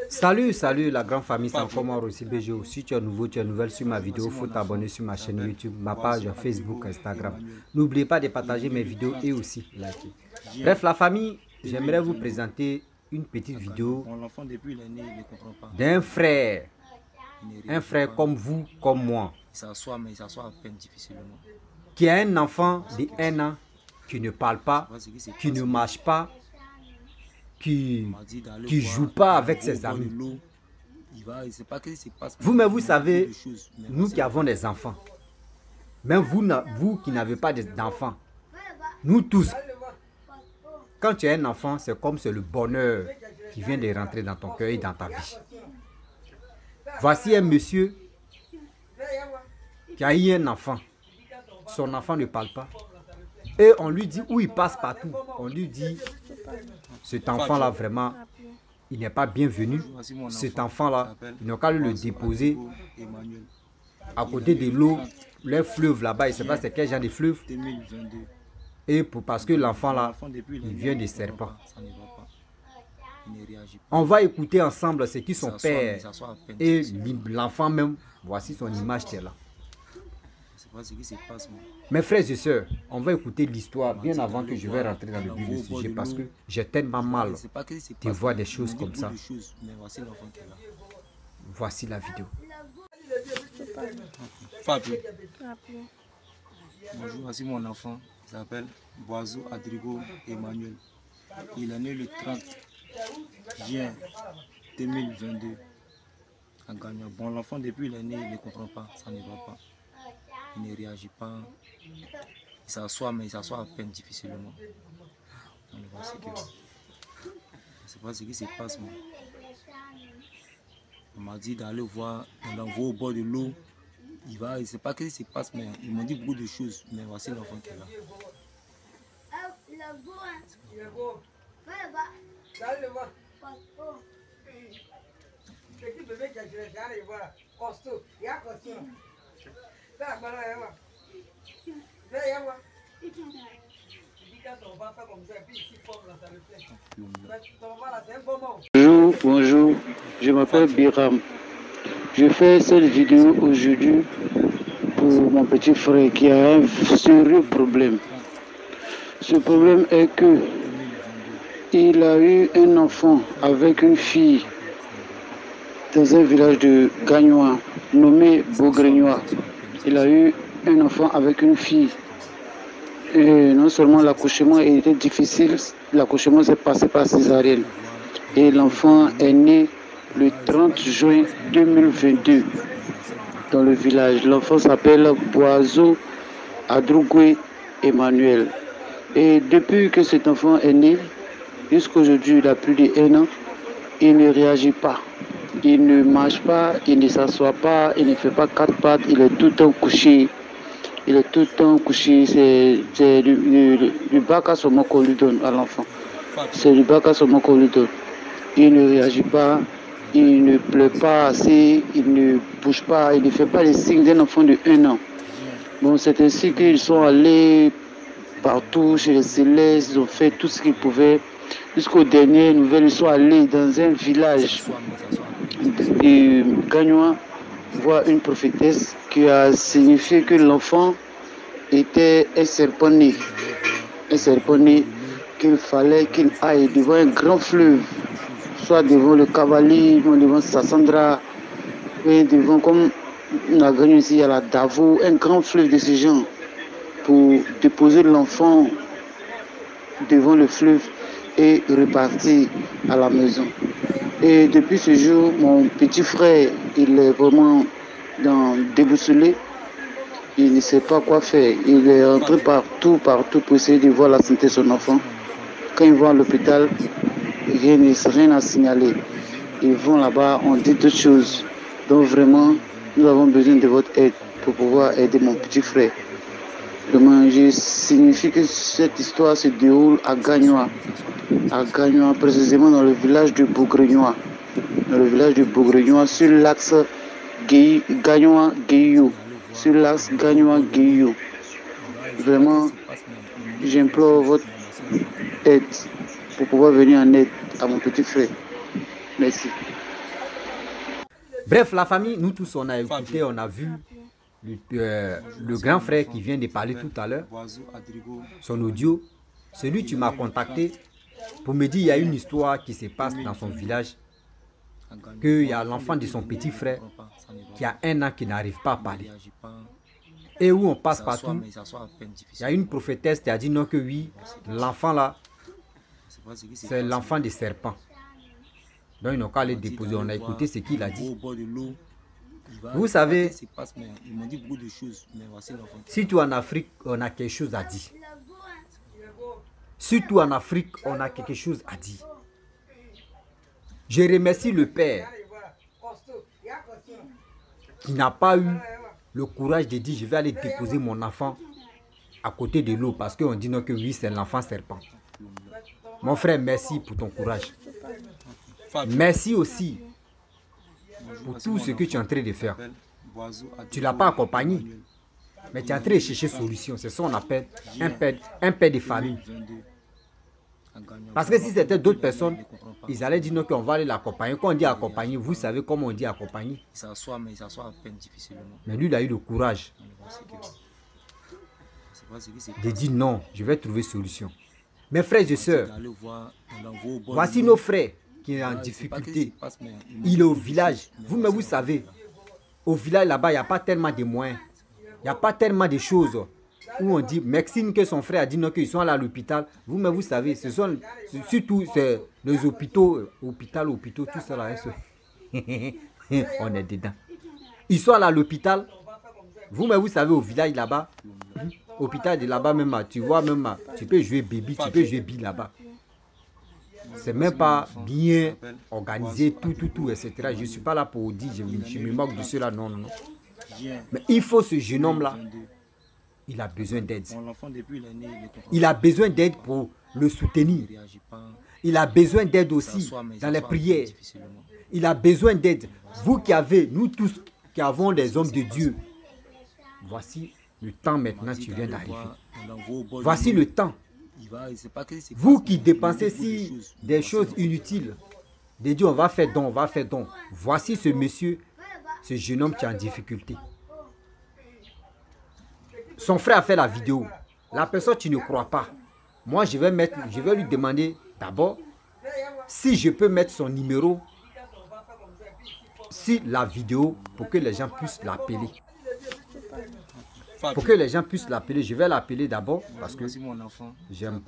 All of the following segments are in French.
Salut la grande famille, c'est encore moi aussi BGO. Si tu es nouveau, tu es nouvelle sur ma vidéo, il faut t'abonner sur ma chaîne YouTube, ma page Facebook, Instagram. N'oubliez pas de partager mes vidéos et aussi liker. Bref la famille, j'aimerais vous présenter une petite vidéo d'un frère. Un frère comme vous, comme moi. Qui a un enfant de 1 an qui ne parle pas, qui ne marche pas, qui joue pas avec ses amis. Vous-même, vous savez, nous qui avons des enfants, même vous qui n'avez pas d'enfants, nous tous, quand tu as un enfant, c'est comme c'est le bonheur qui vient de rentrer dans ton cœur et dans ta vie. Voici un monsieur qui a eu un enfant. Son enfant ne parle pas. Et on lui dit où il passe partout. On lui dit, cet enfant-là, vraiment, il n'est pas bienvenu. Cet enfant-là, il n'a qu'à le déposer à côté de l'eau, les fleuves là-bas. Il ne sait pas c'est quel genre de fleuve. Et parce que l'enfant-là, il vient des serpents. On va écouter ensemble ce qui son père et l'enfant même. Voici son image qui est là. Mes frères et sœurs, on va écouter l'histoire bien avant que je vais rentrer dans le vif du sujet parce que j'ai tellement mal de voir des choses comme ça. Voici la vidéo. Bonjour, voici mon enfant. Il s'appelle Boiseau Adrigo Emmanuel. Il est né le 30 juin 2022 à Gagnon. Bon, l'enfant, depuis il est né, il ne comprend pas, ça ne va pas. Il ne réagit pas. Il s'assoit, mais il s'assoit à peine difficilement. On ne sait pas ce qui se passe. On m'a dit d'aller voir, on l'envoie au bord de l'eau. Il ne sait pas ce qui se passe, mais ils m'ont dit beaucoup de choses. Mais voici l'enfant qui est là. Bonjour, je m'appelle Biram. Je fais cette vidéo aujourd'hui pour mon petit frère qui a un sérieux problème. Ce problème est que il a eu un enfant avec une fille dans un village de Gagnois nommé Beaugrenois. Il a eu un enfant avec une fille. Et non seulement l'accouchement était difficile, l'accouchement s'est passé par césarienne. Et l'enfant est né le 30 juin 2022 dans le village. L'enfant s'appelle Boiseau Adrigo Emmanuel. Et depuis que cet enfant est né, jusqu'à aujourd'hui, il a plus d'1 an, il ne réagit pas. Il ne marche pas, il ne s'assoit pas, il ne fait pas 4 pattes, il est tout le temps couché. Il est tout le temps couché, c'est du bac à saumon qu'on lui donne à l'enfant. C'est du bac à saumon qu'on lui donne. Il ne réagit pas, il ne pleure pas assez, il ne bouge pas, il ne fait pas les signes d'un enfant de 1 an. Bon, c'est ainsi qu'ils sont allés partout chez les Célestes, ils ont fait tout ce qu'ils pouvaient. Jusqu'aux dernières nouvelles, ils sont allés dans un village de Gagnois voir une prophétesse qui a signifié que l'enfant était un serpent né. Un serpent né qu'il fallait qu'il aille devant un grand fleuve, soit devant le Cavalier, devant Sassandra, et devant, comme on a gagné ici, à la Davo, un grand fleuve de ce genre, pour déposer l'enfant devant le fleuve et repartir à la maison. Et depuis ce jour, mon petit frère, il est vraiment déboussolé. Il ne sait pas quoi faire. Il est entré partout pour essayer de voir la santé de son enfant. Quand ils vont à l'hôpital, rien à signaler. Ils vont là-bas, on dit d'autres choses. Donc vraiment, nous avons besoin de votre aide pour pouvoir aider mon petit frère. Donc, je signifie que cette histoire se déroule à Gagnois, précisément dans le village de Beaugrenois. Dans le village de Beaugrenois, sur l'axe Gagnois-Guéyou. Sur l'axe Gagnois-Guéyou. Vraiment, j'implore votre aide pour pouvoir venir en aide à mon petit frère. Merci. Bref, la famille, nous tous, on a écouté, on a vu le grand frère qui vient de parler tout à l'heure, son audio. Celui tu m'as contacté pour me dire qu'il y a une histoire qui se passe dans son village, qu'il y a l'enfant de son petit frère qui a 1 an qui n'arrive pas à parler. Et où on passe partout, il y a une prophétesse qui a dit non que oui, l'enfant là, c'est l'enfant des serpents. Donc ils n'ont qu'à les déposer. On a écouté ce qu'il a dit. Vous savez, surtout en Afrique, on a quelque chose à dire. Surtout en Afrique, on a quelque chose à dire. Je remercie le père qui n'a pas eu le courage de dire je vais aller déposer mon enfant à côté de l'eau parce qu'on dit non que oui, c'est l'enfant serpent. Mon frère, merci pour ton courage. Merci aussi pour tout ce que tu es en train de faire. Tu ne l'as pas accompagné, mais tu es en train de chercher solution. C'est ça qu'on appelle un père de famille. Parce que si c'était d'autres personnes, ils allaient dire non qu'on va aller l'accompagner. Quand on dit accompagner, vous savez comment on dit accompagner. Mais lui, il a eu le courage de dire non, je vais trouver solution. Mes frères et sœurs, voici nos frères qui est en difficulté. Il est au village. Vous-même, vous savez, au village là-bas, il n'y a pas tellement de moyens. Il n'y a pas tellement de choses où on dit, Maxime, que son frère a dit non, qu'ils sont allés à l'hôpital. Vous-même, vous savez, ce sont surtout les hôpitaux, tout ça là. On est dedans. Ils sont allés à l'hôpital. Vous-même, vous savez, au village là-bas, hôpital de là-bas même, tu vois même, tu peux jouer baby, tu peux jouer bill là-bas. C'est même pas bien organisé, tout, etc. Je ne suis pas là pour dire, je me moque de cela, non. Mais il faut ce jeune homme-là, il a besoin d'aide. Il a besoin d'aide pour le soutenir. Il a besoin d'aide aussi dans les prières. Il a besoin d'aide. Vous qui avez, nous tous qui avons des hommes de Dieu, voici le temps maintenant, tu viens d'arriver. Voici le temps. Vous qui dépensez si des choses inutiles, de dire on va faire don, Voici ce monsieur, ce jeune homme qui est en difficulté. Son frère a fait la vidéo. La personne qui ne croit pas, moi je vais lui demander d'abord si je peux mettre son numéro sur la vidéo pour que les gens puissent l'appeler. Pour que les gens puissent l'appeler, je vais l'appeler d'abord parce que j'aime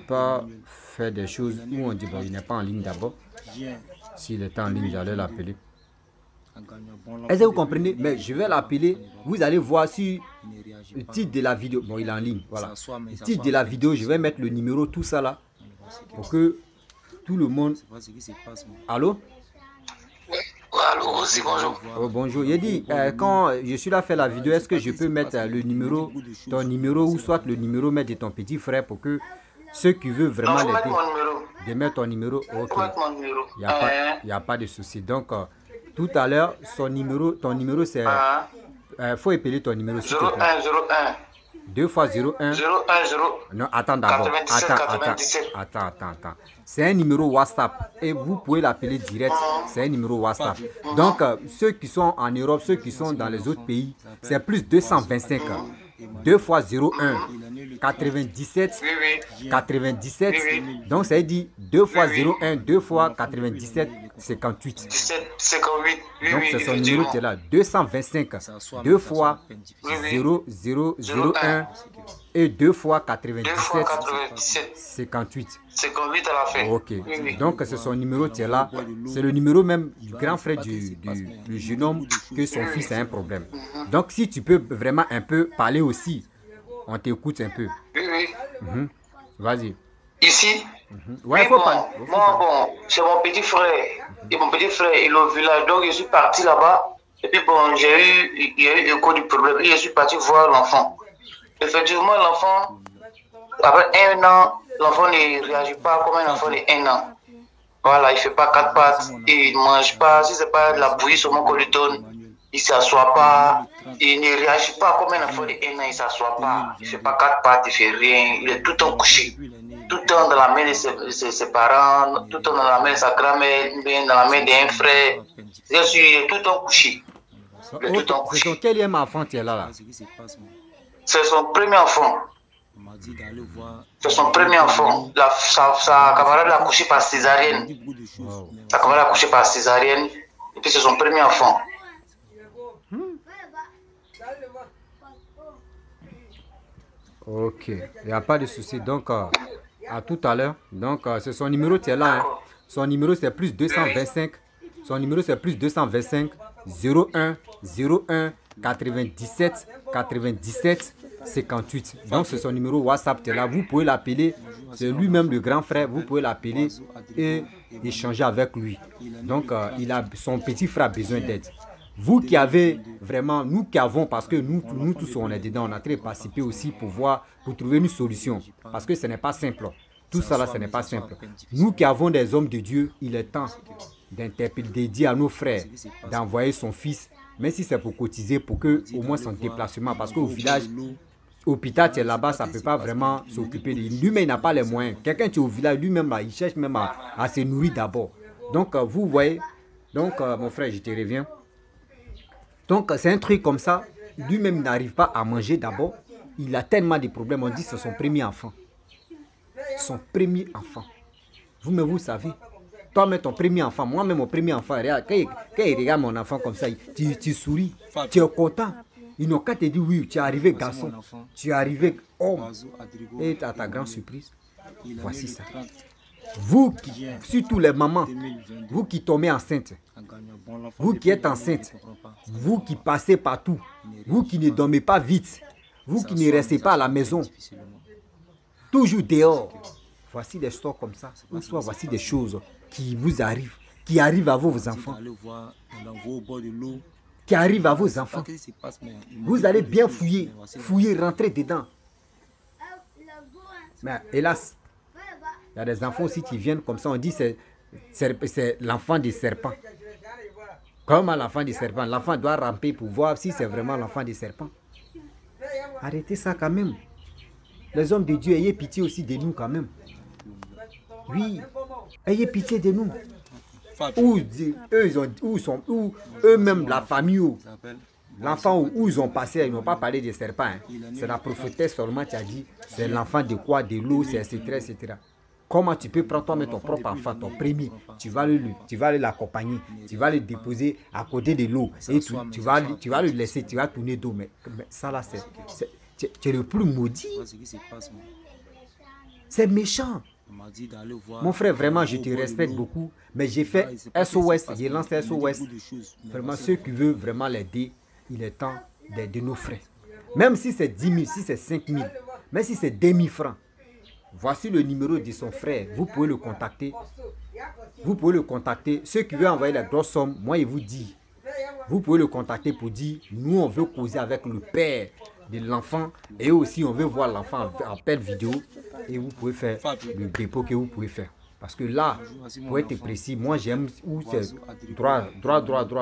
pas faire des choses où on dit bon, il n'est pas en ligne d'abord. S'il était en ligne, j'allais l'appeler. Est-ce que vous comprenez? Mais je vais l'appeler. Vous allez voir si le titre de la vidéo. Bon, il est en ligne. Voilà. Le titre de la vidéo, je vais mettre le numéro, tout ça là. Pour que tout le monde. Allô? Allô, aussi, bonjour. Oh, bonjour. Il dit, quand je suis là faire la vidéo, est-ce que je peux mettre le numéro, ton numéro ou soit le numéro de ton petit frère pour que ceux qui veulent vraiment l'aider, de mettre ton numéro. Ok. Il n'y a pas de souci. Donc, tout à l'heure, ton numéro c'est... faut épeler ton numéro. 0101. 2 fois 01. 0101. Non, attends d'abord. Attends. C'est un numéro WhatsApp et vous pouvez l'appeler direct. C'est un numéro WhatsApp. Donc, ceux qui sont en Europe, ceux qui sont dans les autres pays, c'est plus 225. 2 fois 01. 97. 97. Donc, ça veut dire 2 fois 01, 2 fois 97, 58. 58. Donc, c'est son numéro qui est là. 225. 2 fois 0001 et 2 fois 97, 58. 58 à la fin. Ok. Donc, c'est son numéro qui est là. C'est le numéro même du grand frère du jeune homme que son fils a un problème. Donc, si tu peux vraiment un peu parler aussi, on t'écoute un peu. Vas-y. Ici, ouais, faut parler. Bon, c'est mon petit frère. Et mon petit frère, il est au village. Donc, je suis parti là-bas. Et puis, bon, il y a eu écho du problème. Et je suis parti voir l'enfant. Effectivement, l'enfant, après 1 an, l'enfant ne réagit pas comme un enfant de 1 an. Voilà, il ne fait pas 4 pattes, il ne mange pas. Si ce n'est pas de la bouillie sur mon qu'on lui donne, il ne s'assoit pas. Il ne réagit pas comme un enfant de 1 an, il ne s'assoit pas. Il ne fait pas 4 pattes, il ne fait rien. Il est tout le temps couché. tout le temps dans la main de ses parents, tout le temps dans la main de sa grand-mère, bien dans la main d'un frère. Je suis tout le temps couché. C'est son quatrième enfant qui est là. C'est son premier enfant. C'est son premier enfant. Sa camarade l'a accouché par césarienne. Sa camarade l'a accouché par césarienne. Et puis c'est son premier enfant. Ok, il n'y a pas de souci. Donc, à tout à l'heure. Donc, c'est son numéro qui est là. Hein. Son numéro, c'est plus 225. Son numéro, c'est plus 225 01 01 97 97 58. Donc, c'est son numéro WhatsApp qui est là. Vous pouvez l'appeler. C'est lui-même le grand frère. Vous pouvez l'appeler et échanger avec lui. Donc, son petit frère a besoin d'aide. Vous qui avez vraiment, nous qui avons, parce que nous tous on est dedans, on a très participé aussi pour trouver une solution. Parce que ce n'est pas simple. Tout ça là, ce n'est pas simple. Nous qui avons des hommes de Dieu, il est temps d'interpeller, de dire à nos frères, d'envoyer son fils, même si c'est pour cotiser, pour que au moins son déplacement, parce qu'au village, hôpital, tu es là-bas, ça ne peut pas vraiment s'occuper de lui. Lui-même, il n'a pas les moyens. Quelqu'un qui est au village, lui-même, il cherche même à se nourrir d'abord. Donc, vous voyez, donc, mon frère, je te reviens. Donc, c'est un truc comme ça. Lui-même n'arrive pas à manger d'abord. Il a tellement de problèmes. On dit que c'est son premier enfant. Son premier enfant. Vous-même, vous savez. Toi-même, ton premier enfant. Moi-même, mon premier enfant. Regarde, quand il regarde mon enfant comme ça, tu souris. Tu es content. Ils n'ont qu'à te dire oui, tu es arrivé garçon. Tu es arrivé homme. Et à ta grande surprise, voici ça. Vous qui, surtout les mamans, vous qui tombez enceinte, vous qui êtes enceinte, vous qui passez partout, vous qui ne dormez pas vite, vous qui ne restez pas à la maison, toujours dehors, voici des histoires comme ça, ou soit voici des choses qui vous arrivent, qui arrivent à vos enfants, qui arrivent à vos enfants. Vous allez bien fouiller, rentrer dedans. Mais hélas, il y a des enfants aussi qui viennent comme ça, on dit c'est l'enfant des serpents. Comment l'enfant des serpents? L'enfant doit ramper pour voir si c'est vraiment l'enfant des serpents. Arrêtez ça quand même. Les hommes de Dieu, ayez pitié aussi de nous quand même. Oui, ayez pitié de nous. Eux-mêmes, la famille, l'enfant où ils ont passé, ils n'ont pas parlé des serpents. Hein. C'est la prophétesse seulement qui a dit, c'est l'enfant de quoi? De l'eau, etc., etc. Comment tu peux prendre toi-même ton propre enfant, ton premier, tu vas aller l'accompagner, tu vas le déposer à côté de l'eau et tu vas le laisser, tu vas tourner d'eau. Mais ça là, c'est le plus maudit. C'est méchant. Mon frère, vraiment, je te respecte beaucoup, mais j'ai fait SOS, j'ai lancé SOS. Vraiment, ceux qui veulent vraiment l'aider, il est temps d'aider nos frères. Même si c'est 10 000, si c'est 5 000, même si c'est 2 000 francs. Voici le numéro de son frère. Vous pouvez le contacter. Vous pouvez le contacter. Ceux qui veulent envoyer la grosse somme, moi, je vous dis, vous pouvez le contacter pour dire, nous, on veut causer avec le père de l'enfant et aussi, on veut voir l'enfant en appel vidéo et vous pouvez faire le dépôt que vous pouvez faire. Parce que là, pour être précis, moi, j'aime où c'est droit,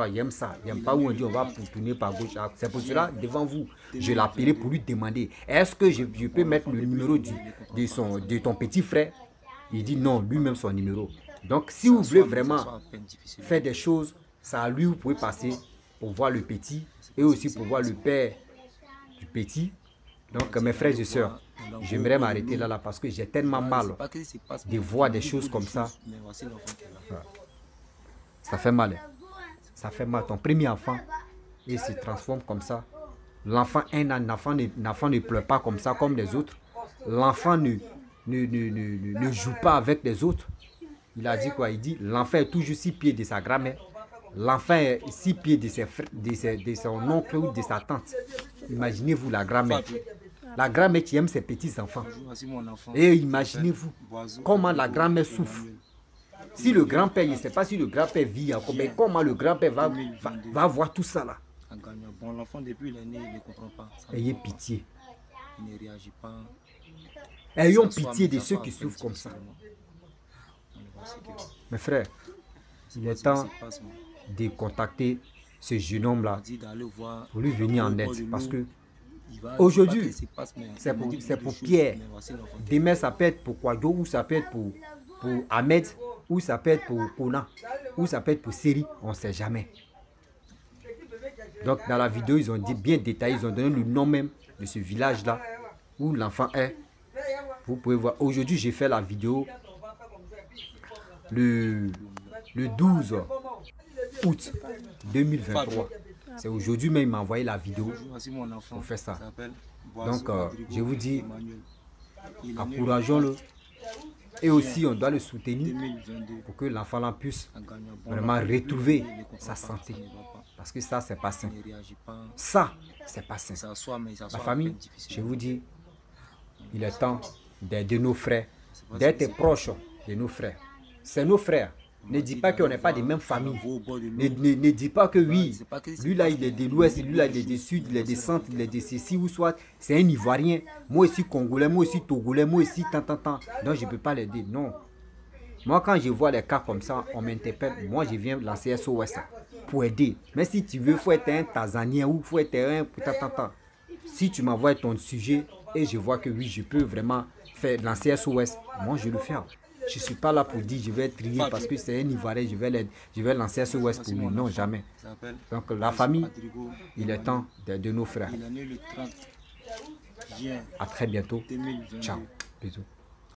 j'aime ça. J'aime pas où on dit on va tourner par gauche. C'est pour cela, devant vous, je l'appelais pour lui demander, est-ce que je peux mettre le numéro de ton petit frère? Il dit non, lui-même son numéro. Donc, si vous voulez vraiment faire des choses, c'est à lui vous pouvez passer pour voir le petit et aussi pour voir le père du petit. Donc, mes frères et sœurs, j'aimerais m'arrêter là parce que j'ai tellement mal de voir des choses comme ça. Ça fait mal. Ça fait mal. Ton premier enfant, il se transforme comme ça. L'enfant, l'enfant ne pleure pas comme ça, comme les autres. L'enfant ne joue pas avec les autres. Il a dit quoi? Il dit, l'enfant est toujours 6 pieds de sa grand-mère. L'enfant est 6 pieds de son oncle ou de sa tante. Imaginez-vous la grand-mère. La grand-mère qui aime ses petits-enfants. Et imaginez-vous comment la grand-mère souffre. Si le grand-père, je ne sais pas si le grand-père vit encore, mais comment le grand-père va voir tout ça là. Ayez pitié. Ayons pitié de ceux qui souffrent comme ça. Mes frères, il est temps de contacter ce jeune homme là pour lui venir en aide parce que Aujourd'hui, c'est pour Pierre. Demain, ça peut être pour Kwadjo, ou ça peut être pour Ahmed, ou ça peut être pour Kona, ou ça peut être pour Seri, on ne sait jamais. Donc, dans la vidéo, ils ont dit bien détaillé, ils ont donné le nom même de ce village-là, où l'enfant est. Vous pouvez voir, aujourd'hui, j'ai fait la vidéo le 12 août 2023. C'est aujourd'hui même, il m'a envoyé la vidéo pour faire ça. Donc, je vous dis, encourageons-le. Et aussi, on doit le soutenir pour que l'enfant là puisse vraiment retrouver sa santé. Parce que ça, c'est pas sain. Ça, c'est pas sain. La famille, je vous dis, il est temps d'aider nos frères, d'être proches de nos frères. C'est nos frères. Ne dis pas qu'on n'est pas des mêmes familles. Ne dis pas que oui, lui là il est de l'ouest, lui là il est du sud, il est du centre, il est de ceci ou soit c'est un Ivoirien. Moi aussi Congolais, moi aussi Togolais, moi aussi tant. Donc je ne peux pas l'aider. Non. Moi quand je vois les cas comme ça, on m'interpelle. Moi je viens lancer SOS pour aider. Mais si tu veux, il faut être un Tanzanien ou il faut être un tant. Si tu m'envoies ton sujet et je vois que oui, je peux vraiment faire lancer SOS, moi je le fais. Je ne suis pas là pour dire je vais trier parce que c'est un Ivoirien, je vais lancer SOS pour lui. Non, jamais. Donc la famille, il est temps de nos frères. À très bientôt. Ciao. Bisous.